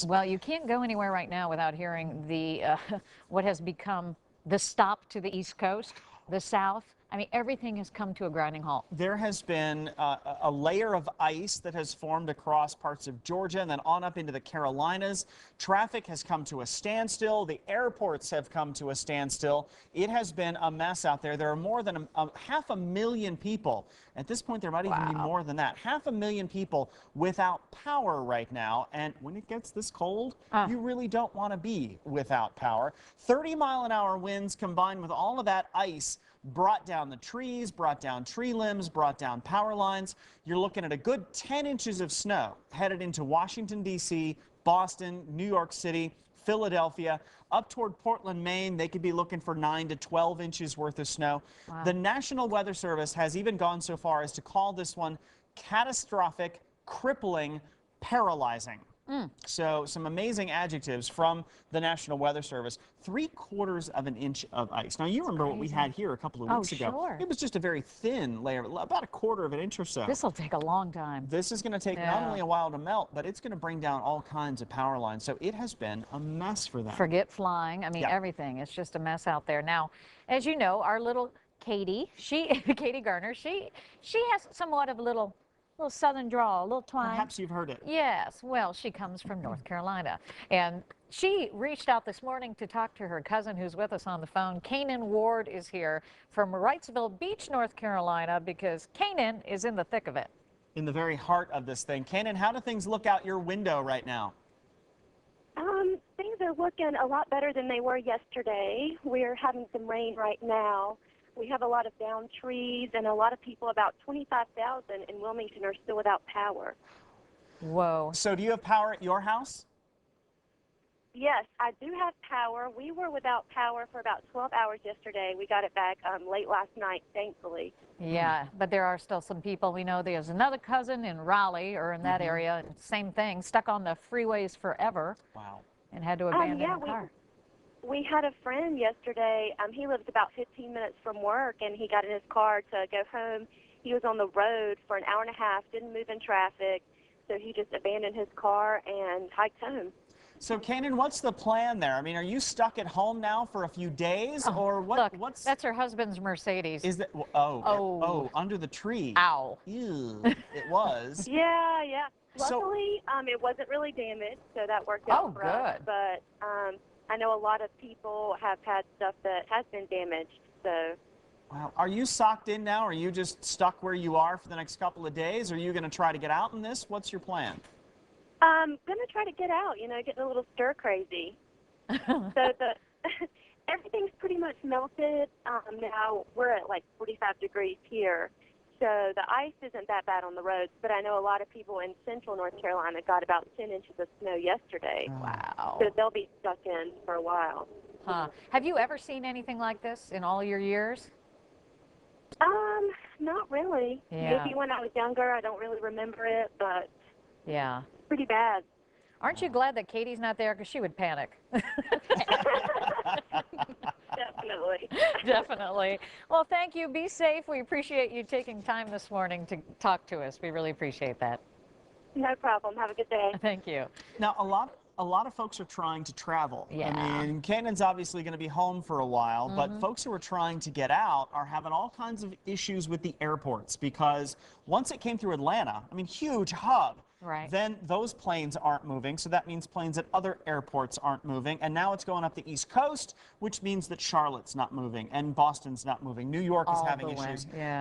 Well, you can't go anywhere right now without hearing the what has become the stop to the East Coast, the South. I mean, everything has come to a grinding halt. There has been a layer of ice that has formed across parts of Georgia and then on up into the Carolinas. Traffic has come to a standstill. The airports have come to a standstill. It has been a mess out there. There are more than 500,000 people. At this point, there might even be more than that. 500,000 people without power right now. And when it gets this cold, you really don't want to be without power. 30-mile-an-hour winds combined with all of that ice brought down the trees, brought down tree limbs, brought down power lines. You're looking at a good 10 inches of snow headed into Washington, D.C., Boston, New York City, Philadelphia, up toward Portland, Maine. They could be looking for 9 to 12 inches worth of snow. Wow. The National Weather Service has even gone so far as to call this one catastrophic, crippling, paralyzing. So some amazing adjectives from the National Weather Service. 3/4 of an inch of ice. Now, you remember what we had here a couple of weeks ago. Sure. It was just a very thin layer, about 1/4 of an inch or so. This will take a long time. This is going to take not only a while to melt, but it's going to bring down all kinds of power lines. So it has been a mess for them. Forget flying. I mean, everything. It's just a mess out there. Now, as you know, our little Katie, Katie Garner, she has somewhat of a little southern drawl, a little twang. Perhaps you've heard it. Yes. Well, she comes from North Carolina. And she reached out this morning to talk to her cousin who's with us on the phone. Canaan Ward is here from Wrightsville Beach, North Carolina, because Canaan is in the thick of it. In the very heart of this thing. Canaan, how do things look out your window right now? Things are looking a lot better than they were yesterday. We're having some rain right now. We have a lot of downed trees, and a lot of people, about 25,000 in Wilmington, are still without power. Whoa. So do you have power at your house? Yes, I do have power. We were without power for about 12 hours yesterday. We got it back late last night, thankfully. Yeah, but there are still some people. We know there's another cousin in Raleigh or in that area, same thing, stuck on the freeways forever. Wow. And had to abandon the car. We had a friend yesterday. He lives about 15 minutes from work, and he got in his car to go home. He was on the road for an hour and a half, didn't move in traffic, so he just abandoned his car and hiked home. So, Canaan, what's the plan there? I mean, are you stuck at home now for a few days, or what? Look, what's that's her husband's Mercedes. Is that? Under the tree. Ow. Ew, it was. Yeah. Luckily, it wasn't really damaged, so that worked out for us. But I know a lot of people have had stuff that has been damaged, so. Wow. Are you socked in now? Are you just stuck where you are for the next couple of days? Are you going to try to get out in this? What's your plan? Gonna try to get out, getting a little stir crazy. So everything's pretty much melted. Now we're at like 45 degrees here. So the ice isn't that bad on the roads, but I know a lot of people in central North Carolina got about 10 inches of snow yesterday. Wow. So they'll be stuck in for a while. Have you ever seen anything like this in all your years? Not really. Yeah. Maybe when I was younger, I don't really remember it, but yeah, pretty bad. Aren't you glad that Katie's not there? Because she would panic. Definitely. Definitely. Well, thank you. Be safe. We appreciate you taking time this morning to talk to us. We really appreciate that. No problem. Have a good day. Thank you. Now, a lot of folks are trying to travel. Yeah. I mean, Canaan's obviously going to be home for a while, but folks who are trying to get out are having all kinds of issues with the airports because once it came through Atlanta, I mean, huge hub. Right. Then those planes aren't moving, so that means planes at other airports aren't moving. And now it's going up the East Coast, which means that Charlotte's not moving and Boston's not moving. New York is having issues. Yeah.